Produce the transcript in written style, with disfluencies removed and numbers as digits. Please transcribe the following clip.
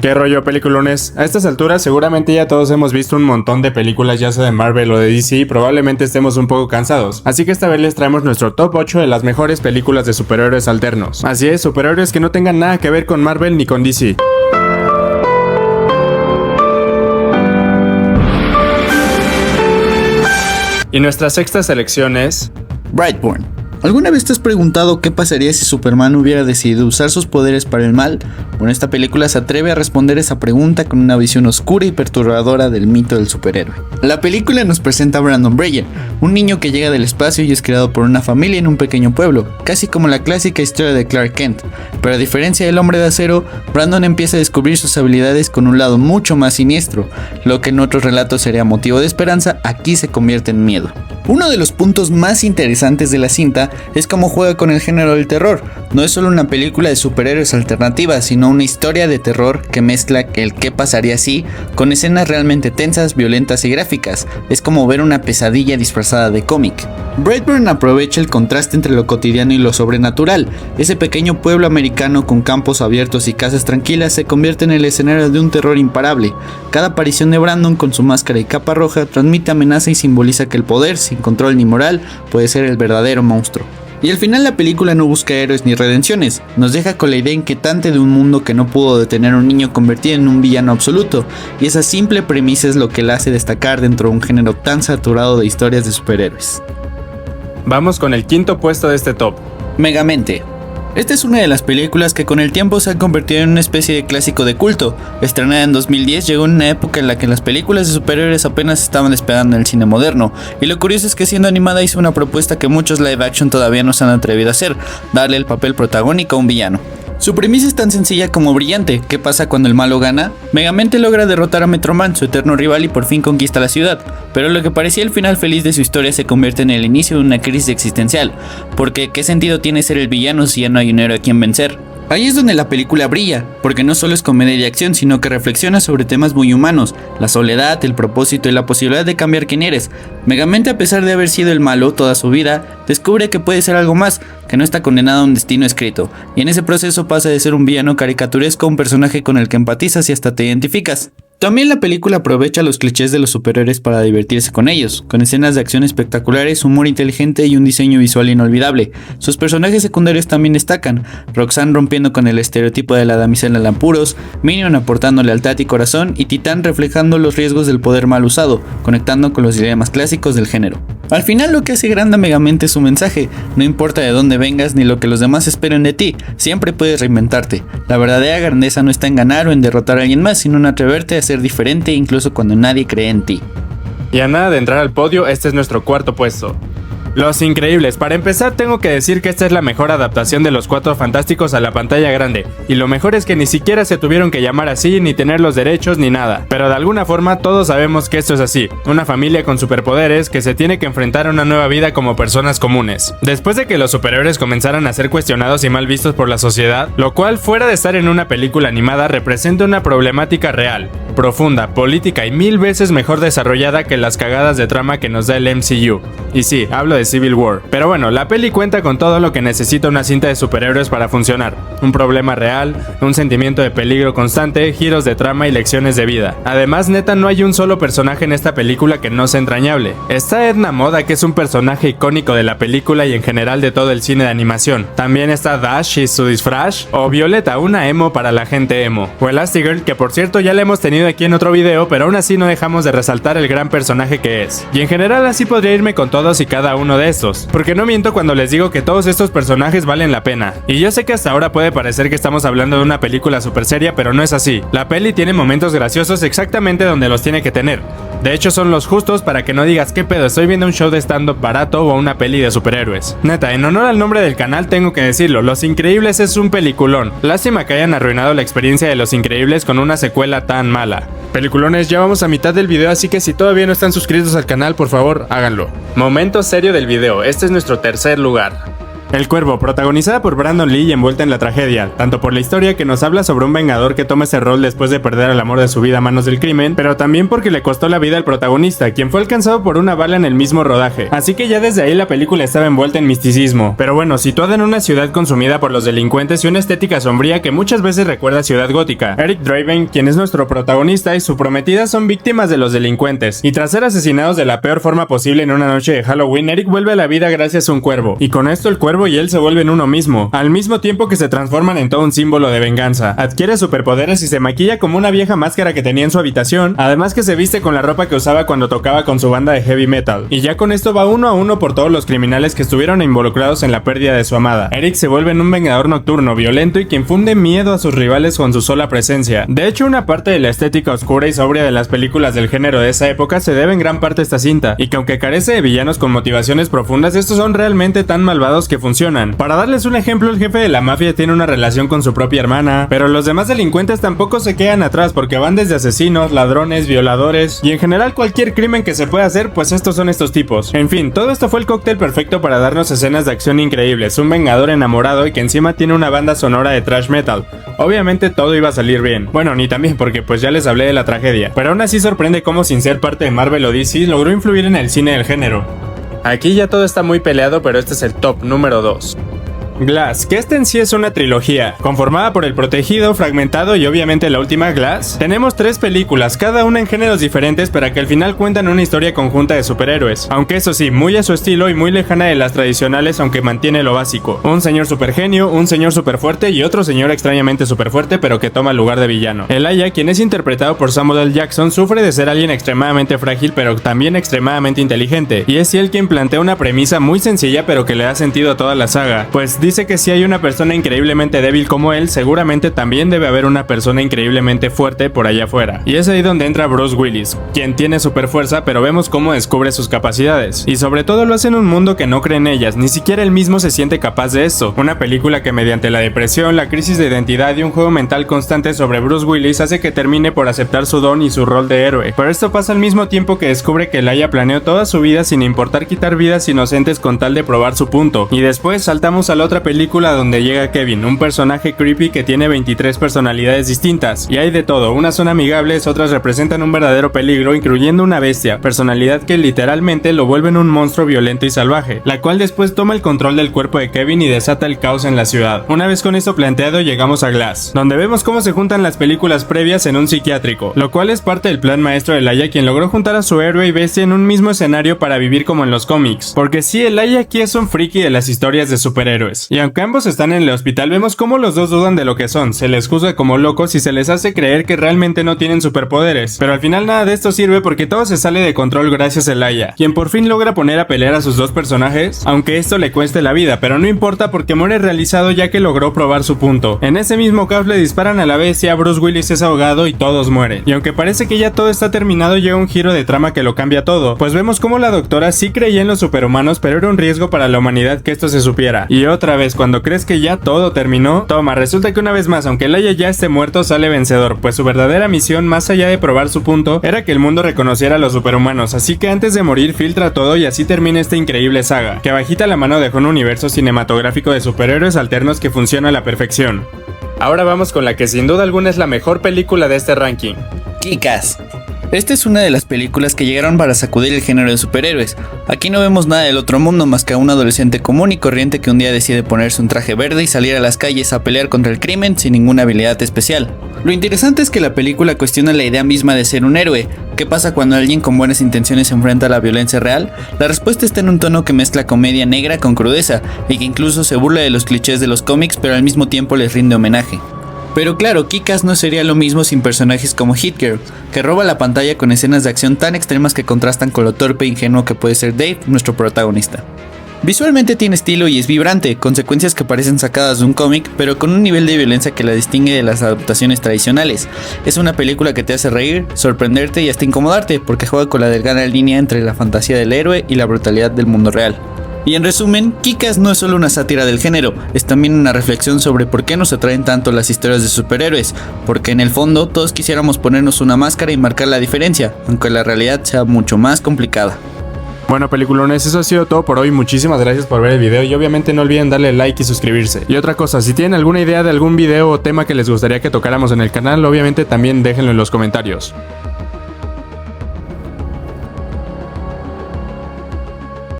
¿Qué rollo, peliculones? A estas alturas seguramente ya todos hemos visto un montón de películas, ya sea de Marvel o de DC, y probablemente estemos un poco cansados. Así que esta vez les traemos nuestro top 8 de las mejores películas de superhéroes alternos. Así es, superhéroes que no tengan nada que ver con Marvel ni con DC. Y nuestra sexta selección es Brightburn. ¿Alguna vez te has preguntado qué pasaría si Superman hubiera decidido usar sus poderes para el mal? Bueno, esta película se atreve a responder esa pregunta con una visión oscura y perturbadora del mito del superhéroe. La película nos presenta a Brandon Brayer, un niño que llega del espacio y es criado por una familia en un pequeño pueblo, casi como la clásica historia de Clark Kent. Pero a diferencia del Hombre de Acero, Brandon empieza a descubrir sus habilidades con un lado mucho más siniestro. Lo que en otros relatos sería motivo de esperanza, aquí se convierte en miedo. Uno de los puntos más interesantes de la cinta es cómo juega con el género del terror. No es solo una película de superhéroes alternativa, sino una historia de terror que mezcla el qué pasaría si con escenas realmente tensas, violentas y gráficas. Es como ver una pesadilla disfrazada de cómic. Brightburn aprovecha el contraste entre lo cotidiano y lo sobrenatural. Ese pequeño pueblo americano con campos abiertos y casas tranquilas se convierte en el escenario de un terror imparable. Cada aparición de Brandon con su máscara y capa roja transmite amenaza y simboliza que el poder, sin control ni moral, puede ser el verdadero monstruo. Y al final la película no busca héroes ni redenciones, nos deja con la idea inquietante de un mundo que no pudo detener a un niño convertido en un villano absoluto, y esa simple premisa es lo que la hace destacar dentro de un género tan saturado de historias de superhéroes. Vamos con el quinto puesto de este top. Megamente. Esta es una de las películas que con el tiempo se han convertido en una especie de clásico de culto. Estrenada en 2010, llegó en una época en la que las películas de superhéroes apenas estaban despegando en el cine moderno, y lo curioso es que siendo animada hizo una propuesta que muchos live action todavía no se han atrevido a hacer: darle el papel protagónico a un villano. Su premisa es tan sencilla como brillante. ¿Qué pasa cuando el malo gana? Megamente logra derrotar a Metroman, su eterno rival, y por fin conquista la ciudad. Pero lo que parecía el final feliz de su historia se convierte en el inicio de una crisis existencial. Porque ¿qué sentido tiene ser el villano si ya no hay un héroe a quien vencer? Ahí es donde la película brilla, porque no solo es comedia y acción, sino que reflexiona sobre temas muy humanos: la soledad, el propósito y la posibilidad de cambiar quién eres. Megamente, a pesar de haber sido el malo toda su vida, descubre que puede ser algo más, que no está condenado a un destino escrito, y en ese proceso pasa de ser un villano caricaturesco a un personaje con el que empatizas y hasta te identificas. También la película aprovecha los clichés de los superhéroes para divertirse con ellos, con escenas de acción espectaculares, humor inteligente y un diseño visual inolvidable. Sus personajes secundarios también destacan: Roxanne rompiendo con el estereotipo de la damisela en apuros, Minion aportando lealtad y corazón, y Titán reflejando los riesgos del poder mal usado, conectando con los dilemas clásicos del género. Al final lo que hace grande a Megamente es su mensaje: no importa de dónde vengas ni lo que los demás esperen de ti, siempre puedes reinventarte. La verdadera grandeza no está en ganar o en derrotar a alguien más, sino en atreverte a ser diferente incluso cuando nadie cree en ti. Y a nada de entrar al podio, este es nuestro cuarto puesto. Los Increíbles. Para empezar, tengo que decir que esta es la mejor adaptación de los Cuatro Fantásticos a la pantalla grande, y lo mejor es que ni siquiera se tuvieron que llamar así, ni tener los derechos, ni nada. Pero de alguna forma todos sabemos que esto es así: una familia con superpoderes que se tiene que enfrentar a una nueva vida como personas comunes. Después de que los superhéroes comenzaran a ser cuestionados y mal vistos por la sociedad, lo cual, fuera de estar en una película animada, representa una problemática real, profunda, política y 1000 veces mejor desarrollada que las cagadas de trama que nos da el MCU. Y sí, hablo de Civil War. Pero bueno, la peli cuenta con todo lo que necesita una cinta de superhéroes para funcionar: un problema real, un sentimiento de peligro constante, giros de trama y lecciones de vida. Además, neta, no hay un solo personaje en esta película que no sea entrañable. Está Edna Moda, que es un personaje icónico de la película y en general de todo el cine de animación. También está Dash y su disfraz, o Violeta, una emo para la gente emo, o Elastigirl, que por cierto ya la hemos tenido aquí en otro video, pero aún así no dejamos de resaltar el gran personaje que es. Y en general así podría irme con todos y cada uno de estos, porque no miento cuando les digo que todos estos personajes valen la pena. Y yo sé que hasta ahora puede parecer que estamos hablando de una película super seria, pero no es así. La peli tiene momentos graciosos exactamente donde los tiene que tener. De hecho son los justos para que no digas qué pedo, estoy viendo un show de stand-up barato o una peli de superhéroes. Neta, en honor al nombre del canal tengo que decirlo: Los Increíbles es un peliculón. Lástima que hayan arruinado la experiencia de Los Increíbles con una secuela tan mala. Peliculones, ya vamos a mitad del video, así que si todavía no están suscritos al canal, por favor háganlo. Momento serio del video, este es nuestro tercer lugar. El Cuervo, protagonizada por Brandon Lee y envuelta en la tragedia, tanto por la historia que nos habla sobre un vengador que toma ese rol después de perder el amor de su vida a manos del crimen, pero también porque le costó la vida al protagonista, quien fue alcanzado por una bala en el mismo rodaje, así que ya desde ahí la película estaba envuelta en misticismo, pero bueno, situada en una ciudad consumida por los delincuentes y una estética sombría que muchas veces recuerda a Ciudad Gótica. Eric Draven, quien es nuestro protagonista, y su prometida son víctimas de los delincuentes, y tras ser asesinados de la peor forma posible en una noche de Halloween, Eric vuelve a la vida gracias a un cuervo, y con esto el cuervo y él se vuelven uno mismo, al mismo tiempo que se transforman en todo un símbolo de venganza. Adquiere superpoderes y se maquilla como una vieja máscara que tenía en su habitación, además que se viste con la ropa que usaba cuando tocaba con su banda de heavy metal, y ya con esto va uno a uno por todos los criminales que estuvieron involucrados en la pérdida de su amada. Eric se vuelve en un vengador nocturno, violento y quien funde miedo a sus rivales con su sola presencia. De hecho, una parte de la estética oscura y sobria de las películas del género de esa época se debe en gran parte a esta cinta, y que aunque carece de villanos con motivaciones profundas, estos son realmente tan malvados que funcionan. Para darles un ejemplo, el jefe de la mafia tiene una relación con su propia hermana, pero los demás delincuentes tampoco se quedan atrás porque van desde asesinos, ladrones, violadores y en general cualquier crimen que se pueda hacer, pues estos son estos tipos. En fin, todo esto fue el cóctel perfecto para darnos escenas de acción increíbles, un vengador enamorado y que encima tiene una banda sonora de thrash metal. Obviamente todo iba a salir bien. Bueno, ni también porque pues ya les hablé de la tragedia, pero aún así sorprende cómo sin ser parte de Marvel o DC logró influir en el cine del género. Aquí ya todo está muy peleado, pero este es el top número 2. Glass, que en sí es una trilogía, conformada por El Protegido, Fragmentado y obviamente la última, Glass. Tenemos 3 películas, cada una en géneros diferentes, pero que al final cuentan una historia conjunta de superhéroes, aunque eso sí, muy a su estilo y muy lejana de las tradicionales, aunque mantiene lo básico. Un señor supergenio, un señor superfuerte y otro señor extrañamente superfuerte, pero que toma el lugar de villano. Elijah, quien es interpretado por Samuel L. Jackson, sufre de ser alguien extremadamente frágil, pero también extremadamente inteligente, y es él quien plantea una premisa muy sencilla, pero que le da sentido a toda la saga, pues dice que si hay una persona increíblemente débil como él, seguramente también debe haber una persona increíblemente fuerte por allá afuera. Y es ahí donde entra Bruce Willis, quien tiene super fuerza, pero vemos cómo descubre sus capacidades. Y sobre todo lo hace en un mundo que no cree en ellas, ni siquiera él mismo se siente capaz de eso. Una película que mediante la depresión, la crisis de identidad y un juego mental constante sobre Bruce Willis hace que termine por aceptar su don y su rol de héroe. Pero esto pasa al mismo tiempo que descubre que Elijah planeó toda su vida sin importar quitar vidas inocentes con tal de probar su punto. Y después saltamos a la otra película donde llega Kevin, un personaje creepy que tiene 23 personalidades distintas, y hay de todo, unas son amigables, otras representan un verdadero peligro, incluyendo una bestia, personalidad que literalmente lo vuelve en un monstruo violento y salvaje, la cual después toma el control del cuerpo de Kevin y desata el caos en la ciudad. Una vez con esto planteado, llegamos a Glass, donde vemos cómo se juntan las películas previas en un psiquiátrico, lo cual es parte del plan maestro de Elijah, quien logró juntar a su héroe y bestia en un mismo escenario para vivir como en los cómics, porque sí, Elijah aquí es un friki de las historias de superhéroes, y aunque ambos están en el hospital, vemos cómo los dos dudan de lo que son, se les juzga como locos y se les hace creer que realmente no tienen superpoderes, pero al final nada de esto sirve porque todo se sale de control gracias a Elijah, quien por fin logra poner a pelear a sus dos personajes, aunque esto le cueste la vida, pero no importa porque muere realizado ya que logró probar su punto. En ese mismo caos le disparan a la bestia, Bruce Willis es ahogado y todos mueren, y aunque parece que ya todo está terminado, llega un giro de trama que lo cambia todo, pues vemos cómo la doctora sí creía en los superhumanos, pero era un riesgo para la humanidad que esto se supiera, y otra vez cuando crees que ya todo terminó, toma, resulta que una vez más, aunque Elijah ya esté muerto, sale vencedor, pues su verdadera misión, más allá de probar su punto, era que el mundo reconociera a los superhumanos, así que antes de morir filtra todo y así termina esta increíble saga, que bajita la mano dejó un universo cinematográfico de superhéroes alternos que funciona a la perfección. Ahora vamos con la que sin duda alguna es la mejor película de este ranking. Kick-Ass. Esta es una de las películas que llegaron para sacudir el género de superhéroes. Aquí no vemos nada del otro mundo más que a un adolescente común y corriente que un día decide ponerse un traje verde y salir a las calles a pelear contra el crimen sin ninguna habilidad especial. Lo interesante es que la película cuestiona la idea misma de ser un héroe. ¿Qué pasa cuando alguien con buenas intenciones se enfrenta a la violencia real? La respuesta está en un tono que mezcla comedia negra con crudeza y que incluso se burla de los clichés de los cómics, pero al mismo tiempo les rinde homenaje. Pero claro, Kick-Ass no sería lo mismo sin personajes como Hit Girl, que roba la pantalla con escenas de acción tan extremas que contrastan con lo torpe e ingenuo que puede ser Dave, nuestro protagonista. Visualmente tiene estilo y es vibrante, con secuencias que parecen sacadas de un cómic, pero con un nivel de violencia que la distingue de las adaptaciones tradicionales. Es una película que te hace reír, sorprenderte y hasta incomodarte, porque juega con la delgada línea entre la fantasía del héroe y la brutalidad del mundo real. Y en resumen, Kick-Ass no es solo una sátira del género, es también una reflexión sobre por qué nos atraen tanto las historias de superhéroes, porque en el fondo todos quisiéramos ponernos una máscara y marcar la diferencia, aunque la realidad sea mucho más complicada. Bueno, peliculones, eso ha sido todo por hoy. Muchísimas gracias por ver el video y obviamente no olviden darle like y suscribirse. Y otra cosa, si tienen alguna idea de algún video o tema que les gustaría que tocáramos en el canal, obviamente también déjenlo en los comentarios.